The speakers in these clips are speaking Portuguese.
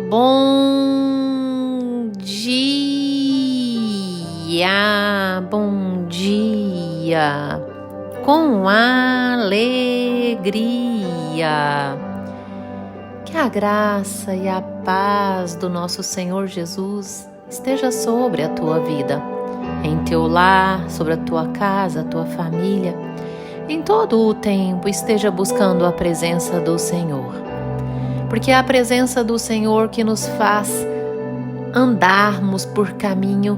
Bom dia, com alegria. Que a graça e a paz do nosso Senhor Jesus esteja sobre a tua vida, em teu lar, sobre a tua casa, a tua família. Em todo o tempo esteja buscando a presença do Senhor, porque é a presença do Senhor que nos faz andarmos por caminho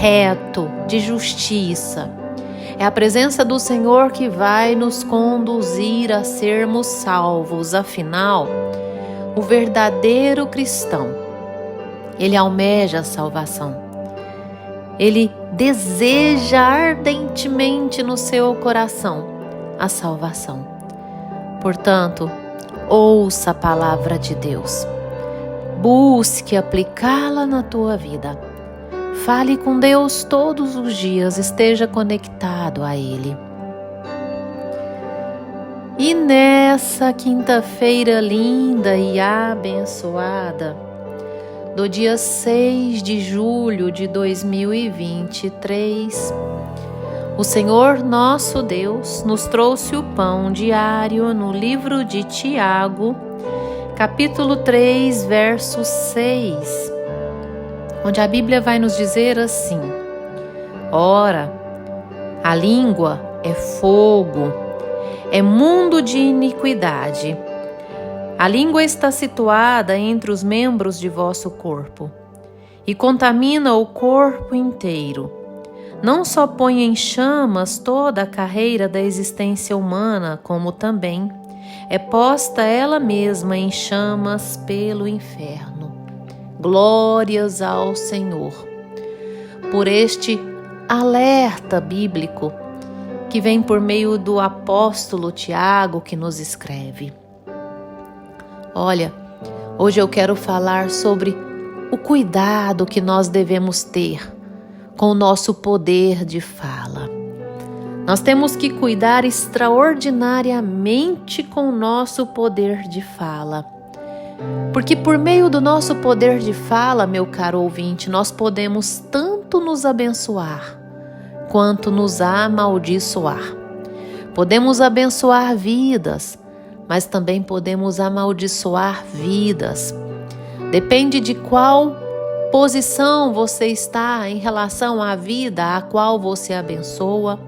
reto, de justiça. É a presença do Senhor que vai nos conduzir a sermos salvos. Afinal, o verdadeiro cristão, ele almeja a salvação. Ele deseja ardentemente no seu coração a salvação. Portanto, ouça a palavra de Deus. Busque aplicá-la na tua vida. Fale com Deus todos os dias, esteja conectado a Ele. E nessa quinta-feira linda e abençoada, do dia 6 de julho de 2023, o Senhor nosso Deus nos trouxe o pão diário no livro de Tiago, capítulo 3, verso 6, onde a Bíblia vai nos dizer assim: ora, a língua é fogo, é mundo de iniquidade. A língua está situada entre os membros de vosso corpo e contamina o corpo inteiro. Não só põe em chamas toda a carreira da existência humana, como também é posta ela mesma em chamas pelo inferno. Glórias ao Senhor por este alerta bíblico que vem por meio do apóstolo Tiago, que nos escreve. Olha, hoje eu quero falar sobre o cuidado que nós devemos ter com o nosso poder de fala. Nós temos que cuidar extraordinariamente com o nosso poder de fala. Porque por meio do nosso poder de fala, meu caro ouvinte, nós podemos tanto nos abençoar quanto nos amaldiçoar. Podemos abençoar vidas, mas também podemos amaldiçoar vidas. Depende de qual posição você está em relação à vida a qual você abençoa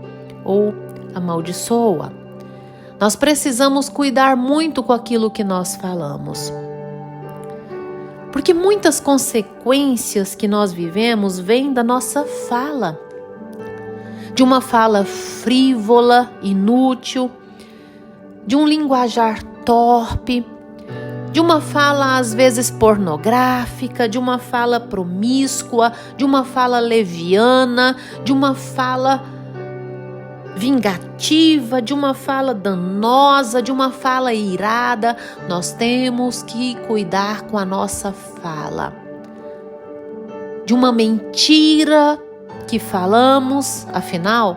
ou amaldiçoa. Nós precisamos cuidar muito com aquilo que nós falamos, porque muitas consequências que nós vivemos vêm da nossa fala, de uma fala frívola, inútil, de um linguajar torpe, de uma fala às vezes pornográfica, de uma fala promíscua, de uma fala leviana, de uma fala vingativa, de uma fala danosa, de uma fala irada. Nós temos que cuidar com a nossa fala. De uma mentira que falamos, afinal,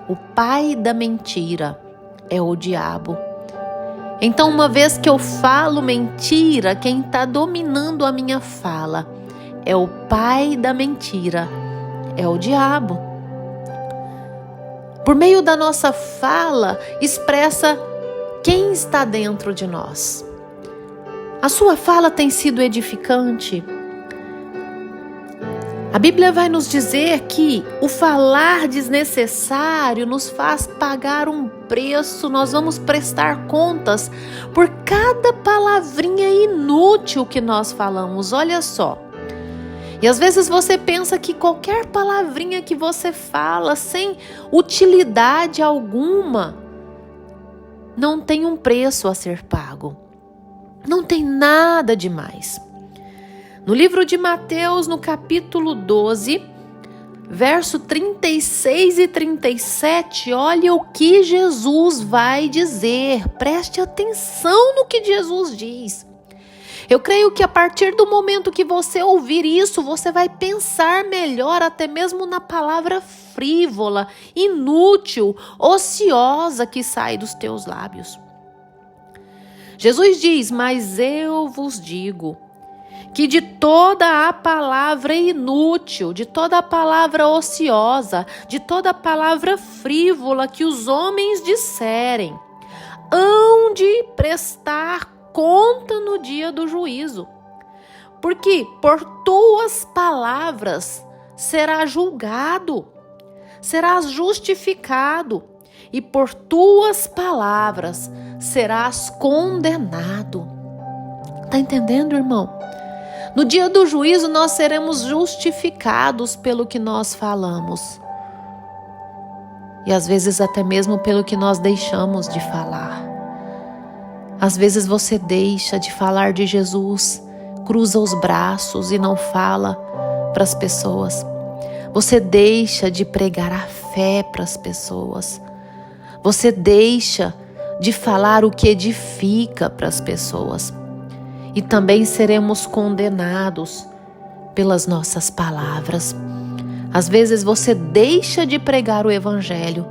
o pai da mentira é o diabo. Então, uma vez que eu falo mentira, quem está dominando a minha fala é o pai da mentira, é o diabo. Por meio da nossa fala, expressa quem está dentro de nós. A sua fala tem sido edificante? A Bíblia vai nos dizer que o falar desnecessário nos faz pagar um preço. Nós vamos prestar contas por cada palavrinha inútil que nós falamos. Olha só. E às vezes você pensa que qualquer palavrinha que você fala sem utilidade alguma não tem um preço a ser pago. Não tem nada demais. No livro de Mateus, no capítulo 12, verso 36 e 37, olha o que Jesus vai dizer. Preste atenção no que Jesus diz. Eu creio que a partir do momento que você ouvir isso, você vai pensar melhor até mesmo na palavra frívola, inútil, ociosa que sai dos teus lábios. Jesus diz: mas eu vos digo que de toda a palavra inútil, de toda a palavra ociosa, de toda a palavra frívola que os homens disserem, hão de prestar conta no dia do juízo. Porque por tuas palavras serás julgado, serás justificado, e por tuas palavras serás condenado. Está entendendo, irmão? No dia do juízo nós seremos justificados pelo que nós falamos. E às vezes até mesmo pelo que nós deixamos de falar. Às vezes você deixa de falar de Jesus, cruza os braços e não fala para as pessoas. Você deixa de pregar a fé para as pessoas. Você deixa de falar o que edifica para as pessoas. E também seremos condenados pelas nossas palavras. Às vezes você deixa de pregar o evangelho,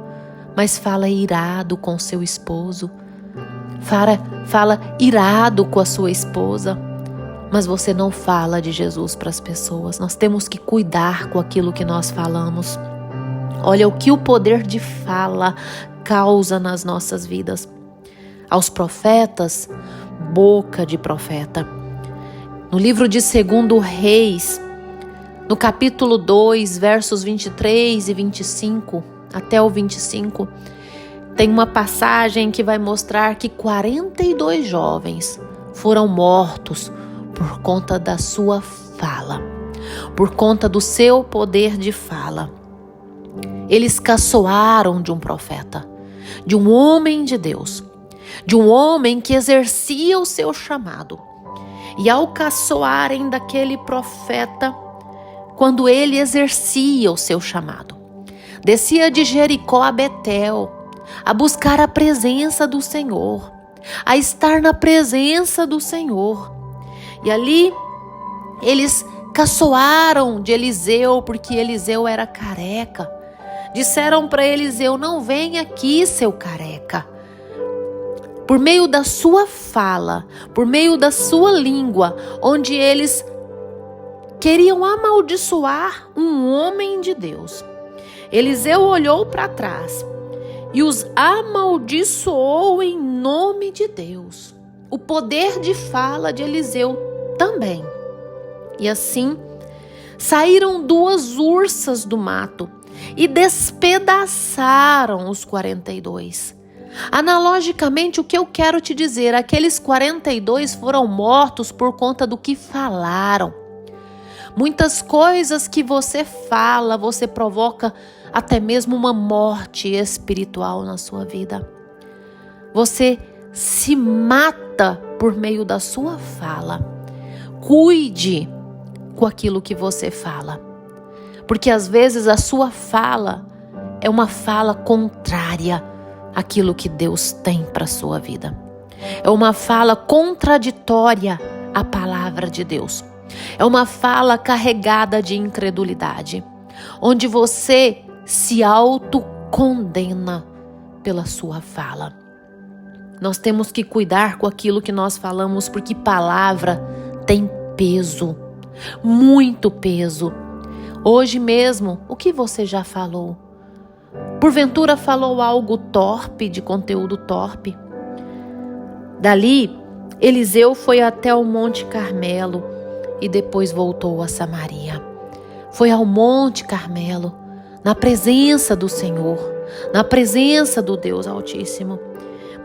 mas fala irado com seu esposo. Fala irado com a sua esposa, mas você não fala de Jesus para as pessoas. Nós temos que cuidar com aquilo que nós falamos. Olha o que o poder de fala causa nas nossas vidas. Aos profetas, boca de profeta. No livro de 2 Reis, no capítulo 2, versos 23 e 25, até o 25, tem uma passagem que vai mostrar que 42 jovens foram mortos por conta da sua fala, por conta do seu poder de fala. Eles caçoaram de um profeta, de um homem de Deus, de um homem que exercia o seu chamado. E ao caçoarem daquele profeta, quando ele exercia o seu chamado, descia de Jericó a Betel, a buscar a presença do Senhor, a estar na presença do Senhor. E ali eles caçoaram de Eliseu, porque Eliseu era careca. Disseram para Eliseu: não vem aqui, seu careca. Por meio da sua fala, por meio da sua língua, onde eles queriam amaldiçoar um homem de Deus. Eliseu olhou para trás e os amaldiçoou em nome de Deus. O poder de fala de Eliseu também. E assim, saíram 2 ursas do mato e despedaçaram os 42. Analogicamente, o que eu quero te dizer, aqueles 42 foram mortos por conta do que falaram. Muitas coisas que você fala, você provoca até mesmo uma morte espiritual na sua vida. Você se mata por meio da sua fala. Cuide com aquilo que você fala, porque às vezes a sua fala é uma fala contrária àquilo que Deus tem para a sua vida. É uma fala contraditória à palavra de Deus. É uma fala carregada de incredulidade, onde você se autocondena pela sua fala. Nós temos que cuidar com aquilo que nós falamos, porque palavra tem peso, muito peso. Hoje mesmo, o que você já falou? Porventura falou algo torpe, de conteúdo torpe? Dali, Eliseu foi até o Monte Carmelo e depois voltou a Samaria. Foi ao Monte Carmelo, na presença do Senhor, na presença do Deus Altíssimo.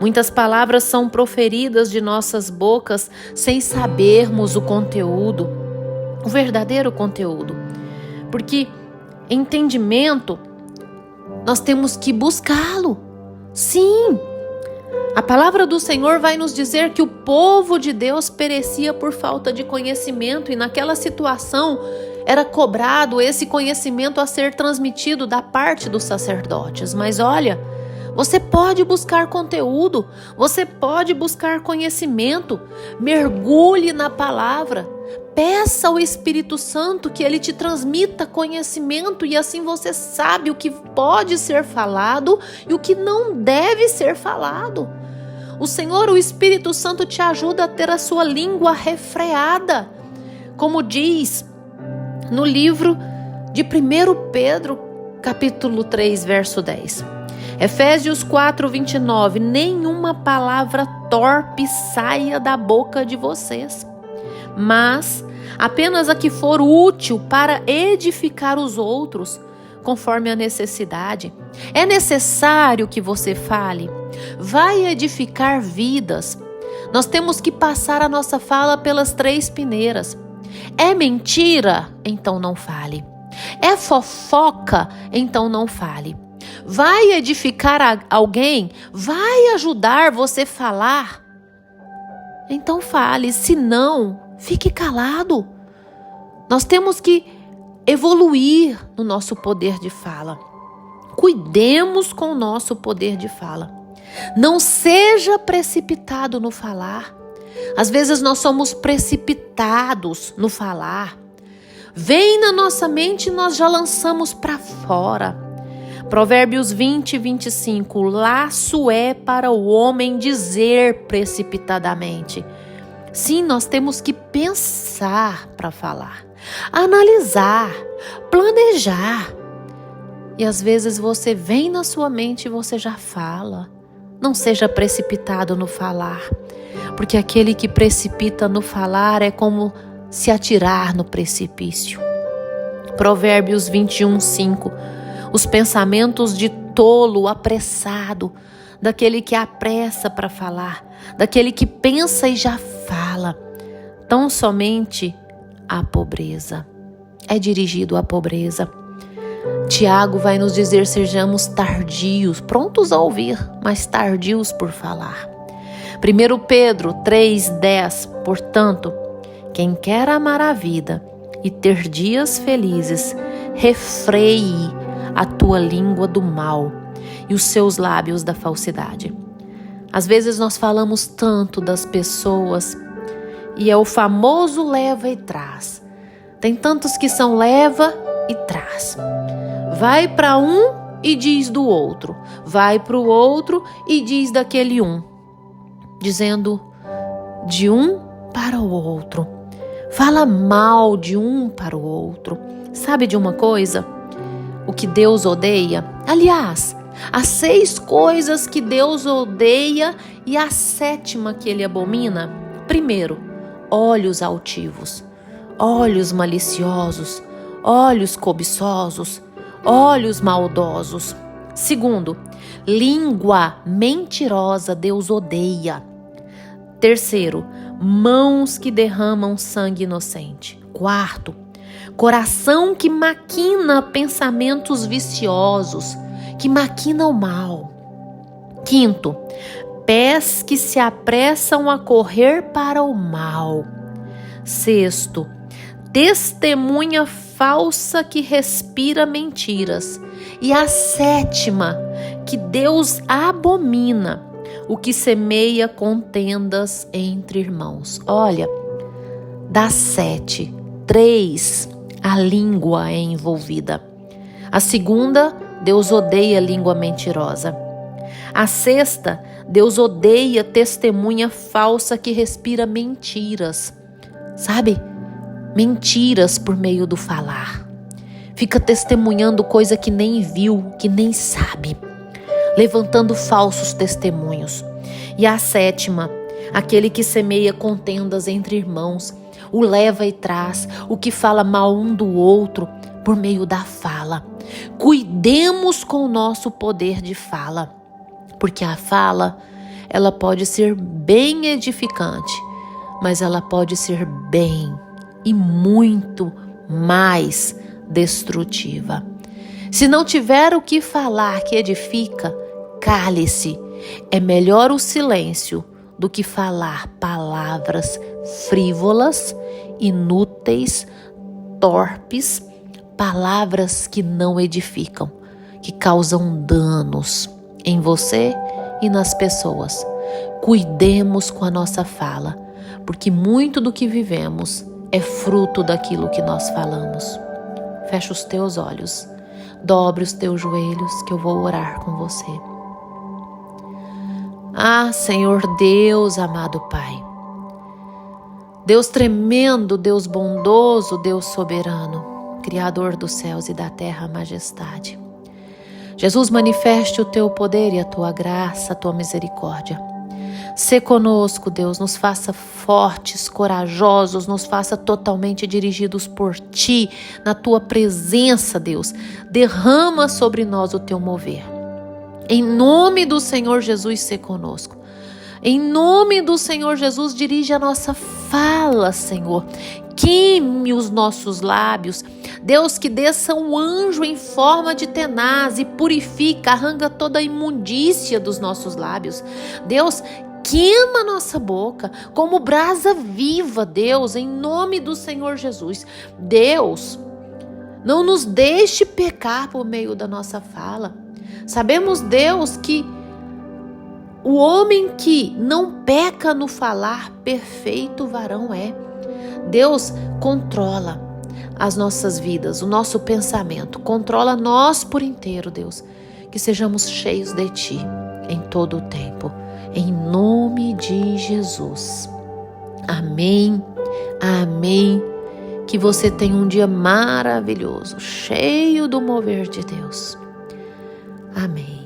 Muitas palavras são proferidas de nossas bocas sem sabermos o conteúdo, o verdadeiro conteúdo. Porque entendimento, nós temos que buscá-lo. Sim, a palavra do Senhor vai nos dizer que o povo de Deus perecia por falta de conhecimento, e naquela situação era cobrado esse conhecimento a ser transmitido da parte dos sacerdotes. Mas olha, você pode buscar conteúdo, você pode buscar conhecimento, mergulhe na palavra, peça ao Espírito Santo que ele te transmita conhecimento, e assim você sabe o que pode ser falado e o que não deve ser falado. O Senhor, o Espírito Santo, te ajuda a ter a sua língua refreada. como diz no livro de 1 Pedro, capítulo 3, verso 10. Efésios 4, 29. Nenhuma palavra torpe saia da boca de vocês, mas apenas a que for útil para edificar os outros, conforme a necessidade. É necessário que você fale. Vai edificar vidas. Nós temos que passar a nossa fala pelas 3 peneiras. É mentira? Então não fale. É fofoca? Então não fale. Vai edificar alguém? Vai ajudar você a falar? Então fale. Se não, fique calado. Nós temos que evoluir no nosso poder de fala. Cuidemos com o nosso poder de fala. Não seja precipitado no falar. Às vezes nós somos precipitados no falar. Vem na nossa mente e nós já lançamos para fora. Provérbios 20, 25. Laço é para o homem dizer precipitadamente. Sim, nós temos que pensar para falar, analisar, planejar. E às vezes você vem na sua mente e você já fala. Não seja precipitado no falar, porque aquele que precipita no falar é como se atirar no precipício. Provérbios 21, 5. Os pensamentos de tolo, apressado, daquele que apressa para falar, daquele que pensa e já fala, tão somente a pobreza. É dirigido à pobreza. Tiago vai nos dizer: sejamos tardios, prontos a ouvir, mas tardios por falar. 1 Pedro 3,10. Portanto, quem quer amar a vida e ter dias felizes, refreie a tua língua do mal e os seus lábios da falsidade. Às vezes nós falamos tanto das pessoas e é o famoso leva e traz. Tem tantos que são leva e traz. Vai para um e diz do outro. Vai para o outro e diz daquele um. Dizendo de um para o outro. Fala mal de um para o outro. Sabe de uma coisa? O que Deus odeia? Aliás, as 6 coisas que Deus odeia e a 7ª que Ele abomina. Primeiro, olhos altivos, olhos maliciosos, olhos cobiçosos, olhos maldosos. Segundo, língua mentirosa Deus odeia. Terceiro, mãos que derramam sangue inocente. Quarto, coração que maquina pensamentos viciosos, que maquina o mal. Quinto, pés que se apressam a correr para o mal. Sexto, testemunha falsa que respira mentiras. E a 7ª, que Deus abomina, o que semeia contendas entre irmãos. Olha, das 7, 3, a língua é envolvida. A 2ª, Deus odeia a língua mentirosa. A 6ª, Deus odeia testemunha falsa que respira mentiras. Sabe? Mentiras por meio do falar. Fica testemunhando coisa que nem viu, que nem sabe. Levantando falsos testemunhos. E a 7ª, aquele que semeia contendas entre irmãos, o leva e traz, o que fala mal um do outro por meio da fala. Cuidemos com o nosso poder de fala, porque a fala, ela pode ser bem edificante, mas ela pode ser bem e muito mais destrutiva. Se não tiver o que falar que edifica, cale-se. É melhor o silêncio do que falar palavras frívolas, inúteis, torpes, palavras que não edificam, que causam danos em você e nas pessoas. Cuidemos com a nossa fala, porque muito do que vivemos é fruto daquilo que nós falamos. Fecha os teus olhos, dobre os teus joelhos, que eu vou orar com você. Ah, Senhor Deus, amado Pai, Deus tremendo, Deus bondoso, Deus soberano, Criador dos céus e da terra, majestade. Jesus, manifeste o teu poder e a tua graça, a tua misericórdia. Sê conosco, Deus, nos faça fortes, corajosos, nos faça totalmente dirigidos por Ti, na Tua presença, Deus. Derrama sobre nós o Teu mover. Em nome do Senhor Jesus, sê conosco. Em nome do Senhor Jesus, dirige a nossa fala, Senhor. Queime os nossos lábios. Deus, que desça um anjo em forma de tenaz e purifica, arranca toda a imundícia dos nossos lábios. Deus, queima nossa boca como brasa viva, Deus, em nome do Senhor Jesus. Deus, não nos deixe pecar por meio da nossa fala. Sabemos, Deus, que o homem que não peca no falar, perfeito varão é. Deus, controla as nossas vidas, o nosso pensamento. Controla nós por inteiro, Deus. Que sejamos cheios de Ti em todo o tempo. Em nome de Jesus. Amém. Amém. Que você tenha um dia maravilhoso, cheio do mover de Deus. Amém.